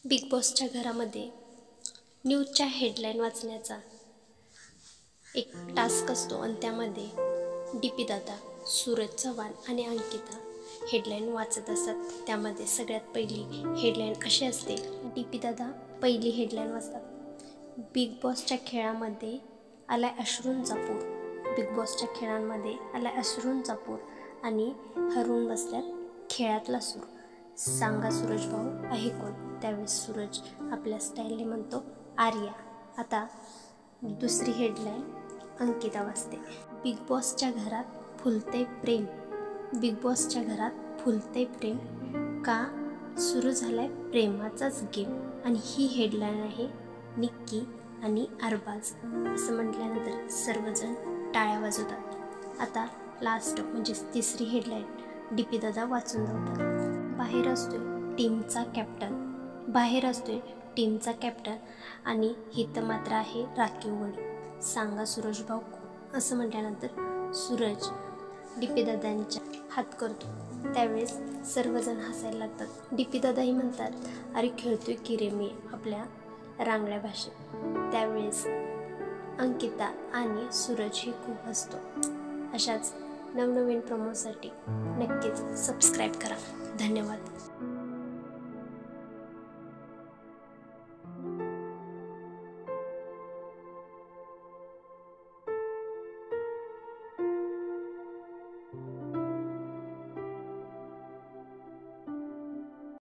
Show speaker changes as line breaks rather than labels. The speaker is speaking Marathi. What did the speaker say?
बिग बॉसच्या घरामध्ये न्यूजच्या हेडलाईन वाचण्याचा एक टास्क असतो आणि त्यामध्ये DP दादा, सूरज चव्हाण आणि अंकिता हेडलाईन वाचत असतात। त्यामध्ये सगळ्यात पहिली हेडलाईन अशी असते, DP दादा पहिली हेडलाईन वाचतात, बिग बॉसच्या खेळामध्ये आलाय अश्रूंचा पूर। बिग बॉसच्या खेळांमध्ये आलाय अश्रूंचा पूर आणि हरवून बसल्यात खेळातला सूर। सांगा सूरज भाऊ आहे कोण? त्यावेळेस सूरज आपल्या स्टाईलने म्हणतो आर्या। आता दुसरी हेडलाईन अंकिता वाचते, बिग बॉसच्या घरात फुलते प्रेम। बिग बॉसच्या घरात फुलते प्रेम का सुरू झालाय प्रेमाचाच गेम। आणि ही हेडलाईन आहे निक्की आणि अरबाज। असं म्हटल्यानंतर सर्वजण टाळ्या वाजवतात। आता लास्ट म्हणजे तिसरी हेडलाईन DP दादा वाचून दाखवतात, बाहेर असतोय टीमचा कॅप्टन। बाहेर असतोय टीमचा कॅप्टन आणि हिथं मात्र आहे राखीव गडी। सांगा सूरज भाऊ कोण? असं म्हटल्यानंतर सूरज DP दादांच्या हात करतो। त्यावेळेस सर्वजण हसायला लागतात। DP दादाही म्हणतात, अरे खेळतोय की रे मी आपल्या रांगड्या भाषेत। त्यावेळेस अंकिता आणि सूरजही खूप हसतो। अशाच नवनवीन प्रोमोसाठी नक्कीच सबस्क्राईब करा। धन्यवाद।